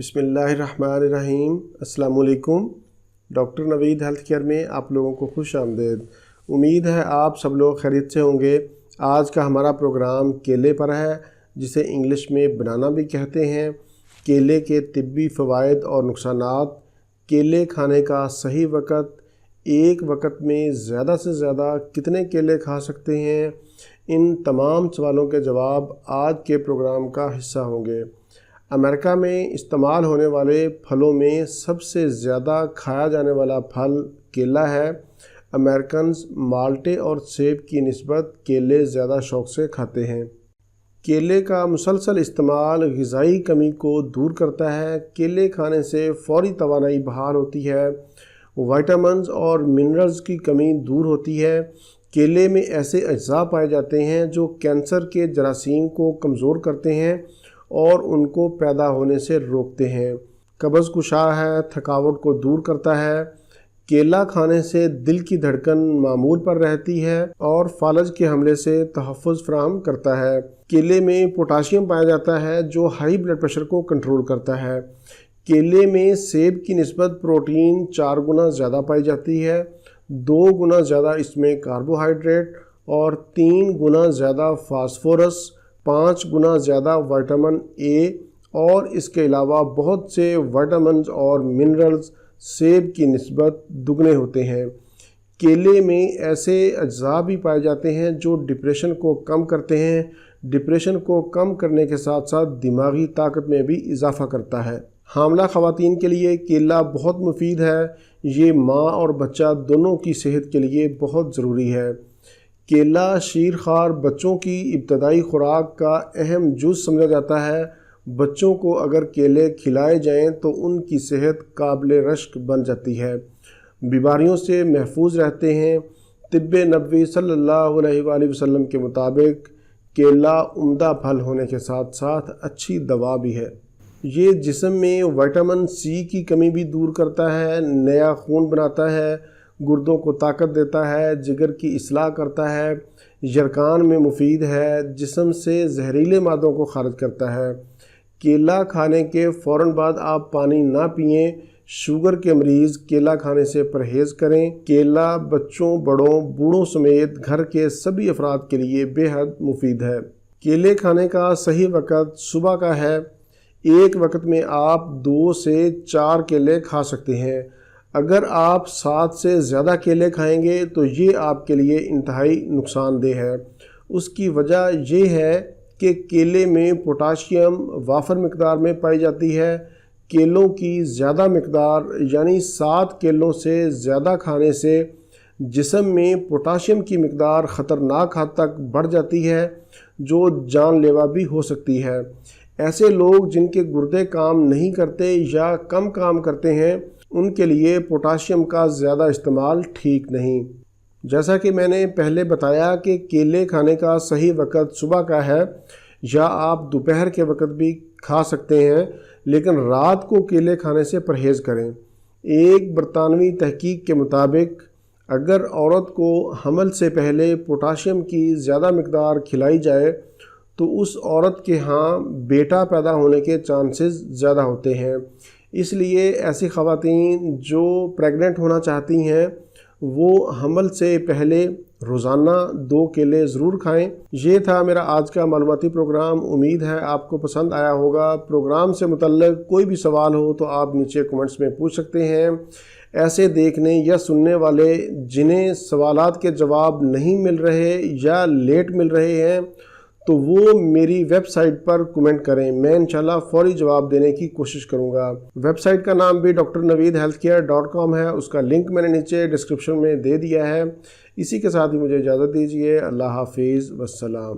بسم اللہ الرحمن الرحیم۔ السلام علیکم۔ ڈاکٹر نوید ہیلتھ کیئر میں آپ لوگوں کو خوش آمدید۔ امید ہے آپ سب لوگ خیریت سے ہوں گے۔ آج کا ہمارا پروگرام کیلے پر ہے، جسے انگلش میں بنانا بھی کہتے ہیں۔ کیلے کے طبی فوائد اور نقصانات، کیلے کھانے کا صحیح وقت، ایک وقت میں زیادہ سے زیادہ کتنے کیلے کھا سکتے ہیں، ان تمام سوالوں کے جواب آج کے پروگرام کا حصہ ہوں گے۔ امریکہ میں استعمال ہونے والے پھلوں میں سب سے زیادہ کھایا جانے والا پھل کیلا ہے۔ امریکنز مالٹے اور سیب کی نسبت کیلے زیادہ شوق سے کھاتے ہیں۔ کیلے کا مسلسل استعمال غذائی کمی کو دور کرتا ہے۔ کیلے کھانے سے فوری توانائی بحال ہوتی ہے، وائٹامنز اور منرلز کی کمی دور ہوتی ہے۔ کیلے میں ایسے اجزاء پائے جاتے ہیں جو کینسر کے جراثیم کو کمزور کرتے ہیں اور ان کو پیدا ہونے سے روکتے ہیں۔ قبض کشا ہے، تھکاوٹ کو دور کرتا ہے۔ کیلا کھانے سے دل کی دھڑکن معمول پر رہتی ہے اور فالج کے حملے سے تحفظ فراہم کرتا ہے۔ کیلے میں پوٹاشیم پایا جاتا ہے جو ہائی بلڈ پریشر کو کنٹرول کرتا ہے۔ کیلے میں سیب کی نسبت پروٹین 4 گنا زیادہ پائی جاتی ہے، 2 گنا زیادہ اس میں کاربوہائیڈریٹ اور 3 گنا زیادہ فاسفورس، 5 گنا زیادہ وائٹامن اے اور اس کے علاوہ بہت سے وائٹامنز اور منرلز سیب کی نسبت دگنے ہوتے ہیں۔ کیلے میں ایسے اجزاء بھی پائے جاتے ہیں جو ڈپریشن کو کم کرتے ہیں۔ ڈپریشن کو کم کرنے کے ساتھ ساتھ دماغی طاقت میں بھی اضافہ کرتا ہے۔ حاملہ خواتین کے لیے کیلا بہت مفید ہے۔ یہ ماں اور بچہ دونوں کی صحت کے لیے بہت ضروری ہے۔ کیلا شیرخوار بچوں کی ابتدائی خوراک کا اہم جز سمجھا جاتا ہے۔ بچوں کو اگر کیلے کھلائے جائیں تو ان کی صحت قابل رشک بن جاتی ہے، بیماریوں سے محفوظ رہتے ہیں۔ طب نبوی صلی اللہ علیہ وآلہ وسلم کے مطابق کیلا عمدہ پھل ہونے کے ساتھ ساتھ اچھی دوا بھی ہے۔ یہ جسم میں وائٹامن سی کی کمی بھی دور کرتا ہے، نیا خون بناتا ہے، گردوں کو طاقت دیتا ہے، جگر کی اصلاح کرتا ہے، یرقان میں مفید ہے، جسم سے زہریلے مادوں کو خارج کرتا ہے۔ کیلا کھانے کے فوراً بعد آپ پانی نہ پئیں۔ شوگر کے مریض کیلا کھانے سے پرہیز کریں۔ کیلا بچوں، بڑوں، بوڑھوں سمیت گھر کے سبھی افراد کے لیے بے حد مفید ہے۔ کیلے کھانے کا صحیح وقت صبح کا ہے۔ ایک وقت میں آپ 2 سے 4 کیلے کھا سکتے ہیں۔ اگر آپ 7 سے زیادہ کیلے کھائیں گے تو یہ آپ کے لیے انتہائی نقصان دہ ہے۔ اس کی وجہ یہ ہے کہ کیلے میں پوٹاشیم وافر مقدار میں پائی جاتی ہے۔ کیلوں کی زیادہ مقدار یعنی 7 کیلوں سے زیادہ کھانے سے جسم میں پوٹاشیم کی مقدار خطرناک حد تک بڑھ جاتی ہے جو جان لیوا بھی ہو سکتی ہے۔ ایسے لوگ جن کے گردے کام نہیں کرتے یا کم کام کرتے ہیں، ان کے لیے پوٹاشیم کا زیادہ استعمال ٹھیک نہیں۔ جیسا کہ میں نے پہلے بتایا کہ کیلے کھانے کا صحیح وقت صبح کا ہے، یا آپ دوپہر کے وقت بھی کھا سکتے ہیں، لیکن رات کو کیلے کھانے سے پرہیز کریں۔ ایک برطانوی تحقیق کے مطابق اگر عورت کو حمل سے پہلے پوٹاشیم کی زیادہ مقدار کھلائی جائے تو اس عورت کے ہاں بیٹا پیدا ہونے کے چانسز زیادہ ہوتے ہیں۔ اس لیے ایسی خواتین جو پریگننٹ ہونا چاہتی ہیں وہ حمل سے پہلے روزانہ 2 کیلے ضرور کھائیں۔ یہ تھا میرا آج کا معلوماتی پروگرام۔ امید ہے آپ کو پسند آیا ہوگا۔ پروگرام سے متعلق کوئی بھی سوال ہو تو آپ نیچے کمنٹس میں پوچھ سکتے ہیں۔ ایسے دیکھنے یا سننے والے جنہیں سوالات کے جواب نہیں مل رہے یا لیٹ مل رہے ہیں تو وہ میری ویب سائٹ پر کمنٹ کریں، میں انشاءاللہ فوری جواب دینے کی کوشش کروں گا۔ ویب سائٹ کا نام بھی drnaveedhealthcare.com ہے، اس کا لنک میں نے نیچے ڈسکرپشن میں دے دیا ہے۔ اسی کے ساتھ ہی مجھے اجازت دیجیے۔ اللہ حافظ، والسلام۔